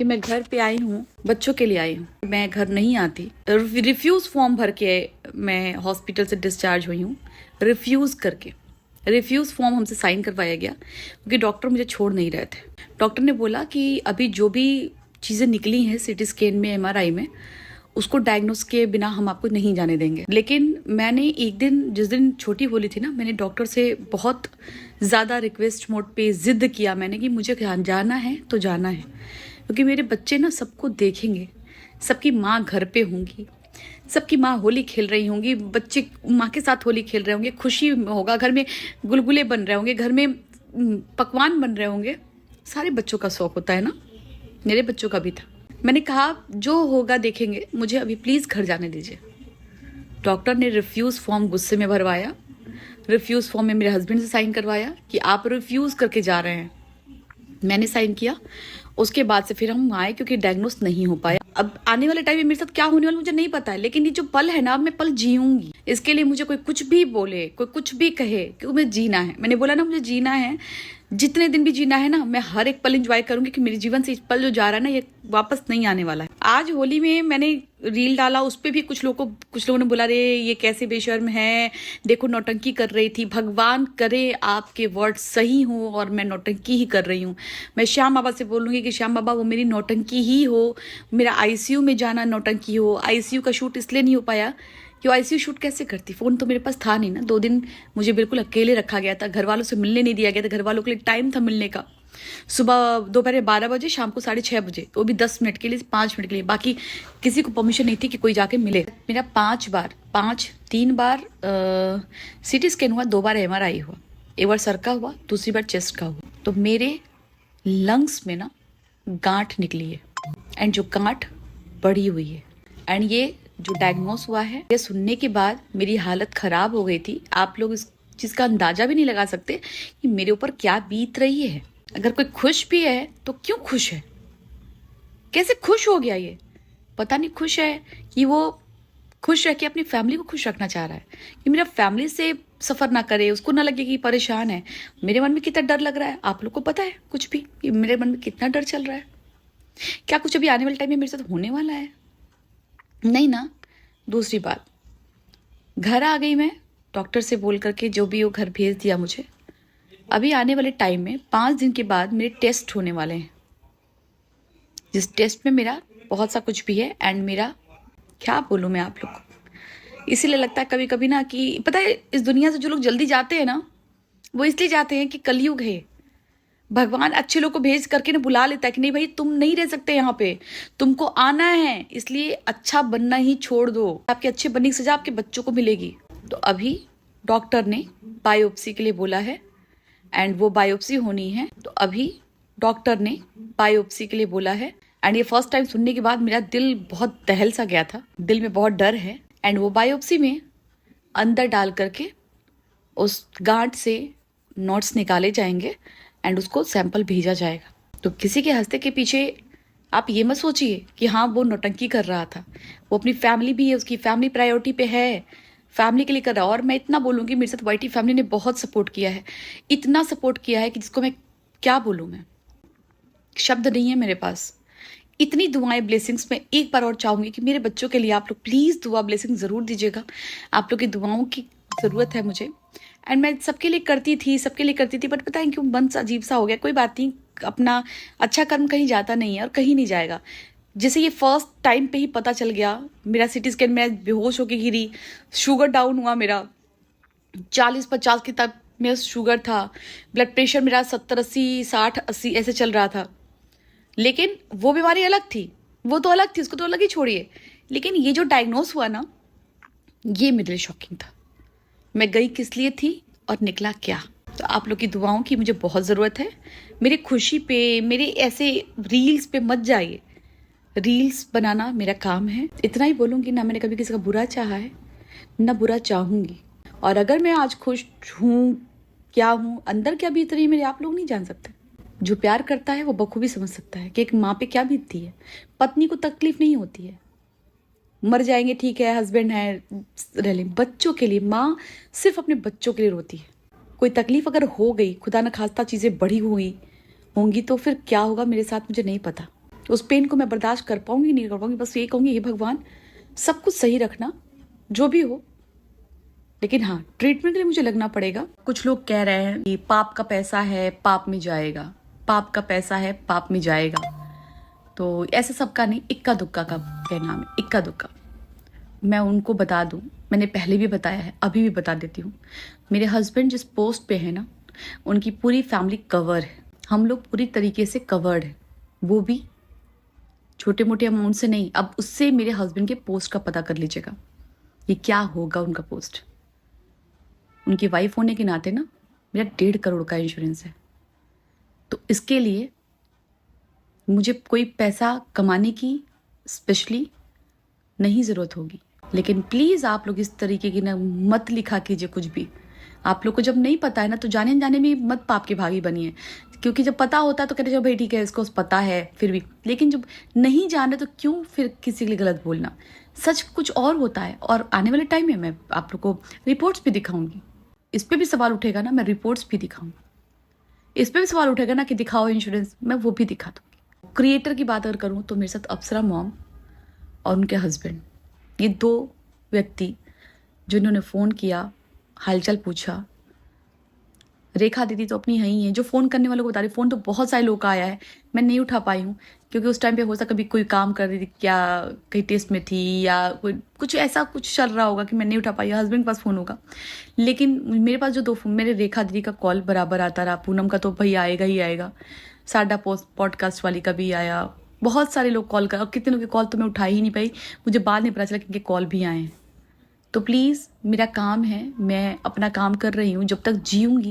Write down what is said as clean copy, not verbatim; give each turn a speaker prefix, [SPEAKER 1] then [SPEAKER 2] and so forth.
[SPEAKER 1] कि मैं घर पे आई हूँ, बच्चों के लिए आई हूँ। मैं घर नहीं आती। रिफ्यूज़ फॉर्म भर के मैं हॉस्पिटल से डिस्चार्ज हुई हूँ, रिफ्यूज़ करके। रिफ्यूज़ फॉर्म हमसे साइन करवाया गया क्योंकि डॉक्टर मुझे छोड़ नहीं रहे थे। डॉक्टर ने बोला कि अभी जो भी चीज़ें निकली हैं सीटी स्कैन में, एमआरआई में, उसको डायग्नोस के बिना हम आपको नहीं जाने देंगे। लेकिन मैंने एक दिन, जिस दिन छोटी होली थी ना, मैंने डॉक्टर से बहुत ज़्यादा रिक्वेस्ट मोड पे ज़िद्द किया मैंने कि मुझे जाना है तो जाना है, क्योंकि मेरे बच्चे ना सबको देखेंगे, सबकी माँ घर पे होंगी, सबकी माँ होली खेल रही होंगी, बच्चे माँ के साथ होली खेल रहे होंगे, खुशी होगा, घर में गुलगुले बन रहे होंगे, घर में पकवान बन रहे होंगे। सारे बच्चों का शौक होता है ना, मेरे बच्चों का भी था। मैंने कहा जो होगा देखेंगे, मुझे अभी प्लीज़ घर जाने दीजिए। डॉक्टर ने रिफ्यूज़ फॉर्म गुस्से में भरवाया। रिफ्यूज़ फॉर्म में मेरे हस्बैंड से साइन करवाया कि आप रिफ्यूज़ करके जा रहे हैं। मैंने साइन किया। उसके बाद से फिर हम आए क्योंकि डायग्नोस नहीं हो पाया। अब आने वाले टाइम में मेरे साथ क्या होने वाला मुझे नहीं पता है, लेकिन ये जो पल है ना, मैं पल जीऊंगी। इसके लिए मुझे कोई कुछ भी बोले, कोई कुछ भी कहे, क्योंकि मुझे जीना है। मैंने बोला ना, मुझे जीना है, जितने दिन भी जीना है ना, मैं हर एक पल एंजॉय करूंगी कि मेरे जीवन से इस पल जो जा रहा है ना, ये वापस नहीं आने वाला है। आज होली में मैंने रील डाला, उस पर भी कुछ लोगों ने बोला, रे ये कैसे बेशर्म है, देखो नौटंकी कर रही थी। भगवान करे आपके वर्ड सही हो और मैं नौटंकी ही कर रही हूँ। मैं श्याम बाबा से बोलूँगी कि श्याम बाबा वो मेरी नौटंकी ही हो, मेरा आईसीयू में जाना नौटंकी हो। आईसीयू का शूट इसलिए नहीं हो पाया कि आईसीयू शूट कैसे करती, फ़ोन तो मेरे पास था नहीं ना। 2 दिन मुझे बिल्कुल अकेले रखा गया था, घर वालों से मिलने नहीं दिया गया था। घर वालों के लिए टाइम था मिलने का, सुबह दोपहर 12 बजे, शाम को 6:30 बजे, वो भी 10 मिनट के लिए, 5 मिनट के लिए। बाकी किसी को परमिशन नहीं थी कि कोई जाके मिले। मेरा 3 बार सीटी स्कैन हुआ, 2 बार एमआरआई हुआ। एक बार सर का हुआ, दूसरी बार चेस्ट का हुआ। तो मेरे लंग्स में ना गांठ निकली है, एंड जो गांठ बढ़ी हुई है, एंड ये जो डायग्नोस हुआ है, ये सुनने के बाद मेरी हालत खराब हो गई थी। आप लोग इस चीज़ का अंदाजा भी नहीं लगा सकते कि मेरे ऊपर क्या बीत रही है। अगर कोई खुश भी है तो क्यों खुश है, कैसे खुश हो गया ये पता नहीं। खुश है कि वो खुश रह के अपनी फैमिली को खुश रखना चाह रहा है, कि मेरा फैमिली से सफ़र ना करे, उसको ना लगे कि परेशान है। मेरे मन में कितना डर लग रहा है, आप लोग को पता है कुछ भी, कि मेरे मन में कितना डर चल रहा है। क्या कुछ अभी आने वाले टाइम में मेरे साथ होने वाला है? नहीं ना। दूसरी बात, घर आ गई मैं, डॉक्टर से बोल करके जो भी वो घर भेज दिया मुझे। अभी आने वाले टाइम में 5 दिन के बाद मेरे टेस्ट होने वाले हैं, जिस टेस्ट में मेरा बहुत सा कुछ भी है। एंड मेरा क्या बोलूँ मैं आप लोग को, इसीलिए लगता है कभी कभी ना कि पता है, इस दुनिया से जो लोग जल्दी जाते हैं ना, वो इसलिए जाते हैं कि कलयुग है। भगवान अच्छे लोग को भेज करके ना बुला लेता है कि नहीं भाई, तुम नहीं रह सकते यहाँ पे, तुमको आना है, इसलिए अच्छा बनना ही छोड़ दो। आपके अच्छे बनने की सजा आपके बच्चों को मिलेगी। तो अभी डॉक्टर ने बायोप्सी के लिए बोला है, एंड वो बायोप्सी होनी है। तो अभी डॉक्टर ने बायोप्सी के लिए बोला है। एंड ये फर्स्ट टाइम सुनने के बाद मेरा दिल बहुत दहल सा गया था, दिल में बहुत डर है। एंड वो बायोप्सी में अंदर डाल करके उस गांठ से नोट्स निकाले जाएंगे एंड उसको सैंपल भेजा जाएगा। तो किसी के हंसते के पीछे आप ये मत सोचिए कि हाँ वो नौटंकी कर रहा था। वो अपनी फैमिली भी है, उसकी फैमिली प्रायोरिटी पे है, फैमिली के लिए कर रहा है। और मैं इतना बोलूँगी, मेरे साथ वाईटी फैमिली ने बहुत सपोर्ट किया है, इतना सपोर्ट किया है कि जिसको मैं क्या बोलूँ, मैं शब्द नहीं है मेरे पास। इतनी दुआएं, ब्लेसिंग्स मैं एक बार और चाहूँगी कि मेरे बच्चों के लिए आप लोग प्लीज़ दुआ ब्लेसिंग ज़रूर दीजिएगा। आप लोग की दुआओं की ज़रूरत है मुझे। एंड मैं सबके लिए करती थी, बट पता है क्यों मन अजीब सा हो गया। कोई बात नहीं, अपना अच्छा कर्म कहीं जाता नहीं है और कहीं नहीं जाएगा। जैसे ये फर्स्ट टाइम पे ही पता चल गया, मेरा सिटी स्कैन में बेहोश होकर गिरी, शुगर डाउन हुआ मेरा, 40-50 की तक मेरा शुगर था, ब्लड प्रेशर मेरा 70-80, 60-80 ऐसे चल रहा था। लेकिन वो बीमारी अलग थी, वो तो अलग थी, उसको तो अलग ही छोड़िए। लेकिन ये जो डायग्नोस हुआ ना, ये मेरे लिए शॉकिंग था। मैं गई किस लिए थी और निकला क्या। तो आप लोग की दुआओं की मुझे बहुत ज़रूरत है। मेरी खुशी पे, मेरे ऐसे रील्स पे मत जाइए, रील्स बनाना मेरा काम है। इतना ही बोलूँगी, ना मैंने कभी किसी का बुरा चाहा है, ना बुरा चाहूँगी। और अगर मैं आज खुश हूँ, क्या हूँ, अंदर क्या बीत रही है मेरे, आप लोग नहीं जान सकते। जो प्यार करता है वो बखूबी समझ सकता है कि एक माँ पे क्या बीतती है। पत्नी को तकलीफ नहीं होती है, मर जाएंगे ठीक है, हस्बैंड है, रह लें। बच्चों के लिए माँ सिर्फ अपने बच्चों के लिए रोती है। कोई तकलीफ अगर हो गई, खुदा न खास्ता चीज़ें बढ़ी हुई होंगी, तो फिर क्या होगा मेरे साथ मुझे नहीं पता। उस पेन को मैं बर्दाश्त कर पाऊंगी नहीं कर पाऊंगी, बस ये कहूंगी हे भगवान सब कुछ सही रखना जो भी हो, लेकिन हाँ ट्रीटमेंट के लिए मुझे लगना पड़ेगा। कुछ लोग कह रहे हैं कि पाप का पैसा है पाप में जाएगा, पाप का पैसा है पाप में जाएगा, तो ऐसा सबका नहीं, इक्का दुक्का का कहना है, इक्का दुक्का। मैं उनको बता दूं, मैंने पहले भी बताया है, अभी भी बता देती हूँ, मेरे हस्बैंड जिस पोस्ट पे है ना उनकी पूरी फैमिली कवर है, हम लोग पूरी तरीके से कवर्ड है, वो भी छोटे मोटे अमाउंट से नहीं। अब उससे मेरे हस्बैंड के पोस्ट का पता कर लीजिएगा ये क्या होगा उनका पोस्ट। उनकी वाइफ होने के नाते ना मेरा 1.5 करोड़ का इंश्योरेंस है, तो इसके लिए मुझे कोई पैसा कमाने की स्पेशली नहीं ज़रूरत होगी। लेकिन प्लीज़ आप लोग इस तरीके की ना मत लिखा कीजिए कुछ भी। आप लोग को जब नहीं पता है ना तो जाने जाने में मत पाप की भागी बनिए, क्योंकि जब पता होता है तो कहते चलो भाई ठीक है इसको पता है फिर भी, लेकिन जब नहीं जाने तो क्यों फिर किसी के लिए गलत बोलना। सच कुछ और होता है, और आने वाले टाइम में मैं आप लोग को रिपोर्ट्स भी दिखाऊंगी। इस पर भी सवाल उठेगा ना, मैं रिपोर्ट्स भी दिखाऊंगी। इस पर भी सवाल उठेगा ना कि दिखाओ इंश्योरेंस, मैं वो भी दिखा दूंगी। क्रिएटर की बात अगर करूँ तो मेरे साथ अप्सरा मॉम और उनके हस्बैंड, ये 2 व्यक्ति जिन्होंने फ़ोन किया, हालचाल पूछा। रेखा दीदी तो अपनी है ही है, जो फ़ोन करने वालों को बता रही, फ़ोन तो बहुत सारे लोग का आया है, मैं नहीं उठा पाई हूँ क्योंकि उस टाइम पे हो सकता कभी कोई काम कर रही थी, क्या कहीं टेस्ट में थी या कोई कुछ ऐसा कुछ चल रहा होगा कि मैं नहीं उठा पाई। हस्बैंड के पास फ़ोन होगा, लेकिन मेरे पास जो 2 फ़ोन, मेरे रेखा दीदी का कॉल बराबर आता रहा, पूनम का तो भाई आएगा ही आएगा, साडा पॉडकास्ट वाली का भी आया, बहुत सारे लोग कॉल कर, और कितने लोग के कॉल तो मैं उठा ही नहीं पाई, मुझे बाद में पता चला कि इनके कॉल भी आए हैं। तो प्लीज़ मेरा काम है, मैं अपना काम कर रही हूँ, जब तक जीऊँगी